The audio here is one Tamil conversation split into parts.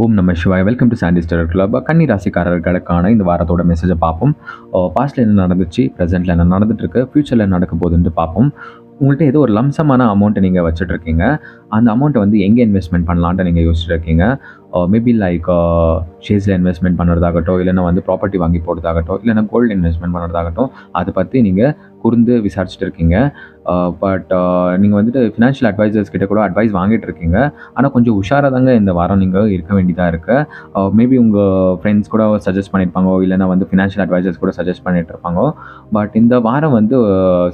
ஓம் நம சிவாய். Welcome to Sandy Star Club. கன்னி ராசிக்காரர்களுக்கான இந்த வாரத்தோட மெசேஜை பார்ப்போம். பாஸ்ட்டில் என்ன நடந்துச்சு, ப்ரெசென்ட்டில் என்ன நடந்துட்டுருக்கு, ஃப்யூச்சரில் என்ன நடக்க போகுதுன்னு பார்ப்போம். உங்கள்கிட்ட ஏதோ ஒரு லம்சமான அமௌண்ட்டை நீங்கள் வச்சுட்ருக்கீங்க. அந்த அமௌண்ட்டை வந்து எங்கே இன்வெஸ்ட்மெண்ட் பண்ணலான்ட்டு நீங்கள் யோசிச்சுட்டு இருக்கீங்க. மேபி லைக் ஷேர்ஸில் இன்வெஸ்ட்மெண்ட் பண்ணுறதாகட்டும், இல்லைன்னா வந்து ப்ராப்பர்ட்டி வாங்கி போடுறதாகட்டும், இல்லைன்னா கோல்டு இன்வெஸ்ட்மெண்ட் பண்ணுறதாகட்டும், அதை பற்றி நீங்கள் கூர்ந்து விசாரிச்சுட்டு இருக்கீங்க. பட் நீங்கள் வந்துட்டு ஃபினான்ஷியல் அட்வைசர்ஸ் கிட்ட கூட அட்வைஸ் வாங்கிட்டு இருக்கீங்க. ஆனால் கொஞ்சம் உஷாராக தாங்க இந்த வாரம் நீங்கள் இருக்க வேண்டியதாக இருக்குது. மேபி உங்கள் ஃப்ரெண்ட்ஸ் கூட சஜஸ்ட் பண்ணியிருப்பாங்க, இல்லைனா வந்து ஃபினான்ஷியல் அட்வைசர்ஸ் கூட சஜஸ்ட் பண்ணிட்டு இருப்பாங்க. பட் இந்த வாரம் வந்து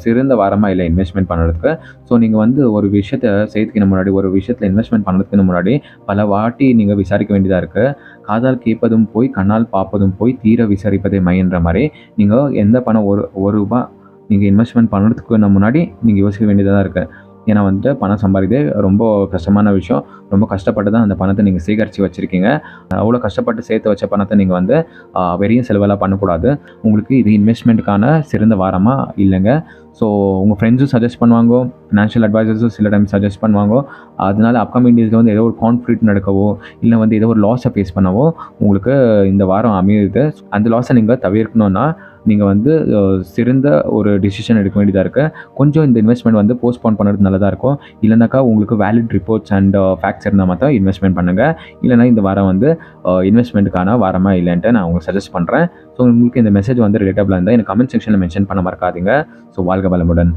சிறந்த வாரமாக இல்லை இன்வெஸ்ட்மெண்ட் பண்ணுறதுக்கு. ஸோ நீங்கள் வந்து ஒரு விஷயத்தை செய்யறதுக்கு முன்னாடி, ஒரு விஷயத்தில் இன்வெஸ்ட்மெண்ட் பண்ணுறதுக்கு முன்னாடி பல வாட்டி நீங்கள் விசாரிக்க வேண்டியதாக இருக்குது. காதால் கேட்பதும் போய், கண்ணால் பார்ப்பதும் போய், தீர விசாரிப்பதை மையன்ற மாதிரி நீங்கள் எந்த பணம் ஒரு ரூபா நீங்கள் இன்வெஸ்ட்மெண்ட் பண்ணுறதுக்கு முன்னாடி நீங்கள் யோசிக்க வேண்டியதாக தான் இருக்குது. ஏன்னா வந்துட்டு பணம் சம்பாதிக்கிறது ரொம்ப கஷ்டமான விஷயம். ரொம்ப கஷ்டப்பட்டு தான் அந்த பணத்தை நீங்கள் சேகரித்து வச்சுருக்கீங்க. அவ்வளோ கஷ்டப்பட்டு சேர்த்து வச்ச பணத்தை நீங்கள் வந்து வெறியும் செலவெல்லாம் பண்ணக்கூடாது. உங்களுக்கு இது இன்வெஸ்ட்மெண்ட்டுக்கான சிறந்த வாரமாக இல்லைங்க. ஸோ உங்கள் ஃப்ரெண்ட்ஸும் சஜஸ்ட் பண்ணுவாங்க, ஃபினான்ஷியல் அட்வைசர்ஸும் சில டைம் சஜஸ்ட் பண்ணுவாங்க. அதனால அப்கமிங் டேஸில் வந்து ஏதோ ஒரு கான்ஃப்ளிக்ட் நடக்கவோ, இல்லை வந்து ஏதோ ஒரு லாஸை ஃபேஸ் பண்ணவோ உங்களுக்கு இந்த வாரம் அமையுது. அந்த லாஸை நீங்கள் தவிர்க்கணுன்னா நீங்கள் வந்து சிறந்த ஒரு டிசிஷன் எடுக்க வேண்டியதாக இருக்குது. கொஞ்சம் இந்த இன்வெஸ்ட்மெண்ட் வந்து போஸ்ட்போன் பண்ணுறது நல்லதாக இருக்கும். இல்லைனாக்கா உங்களுக்கு வேலிட் ரிப்போர்ட்ஸ் அண்ட் ஃபேக்ட்ஸ் இருந்தால் மட்டும் இன்வெஸ்ட்மெண்ட் பண்ணுங்கள். இல்லைனா இந்த வாரம் வந்து இன்வெஸ்ட்மெண்ட்டுக்கான வாரமாக இல்லைன்ட்டு நான் உங்களுக்கு சஜஸ்ட் பண்ணுறேன். ஸோ உங்களுக்கு இந்த மெசேஜ் வந்து ரிலேட்டபிளாக இருந்தால் எனக்கு கமெண்ட் செக்ஷனில் மென்ஷன் பண்ண மறக்காதீங்க. ஸோ வாழ்க வளமுடன்.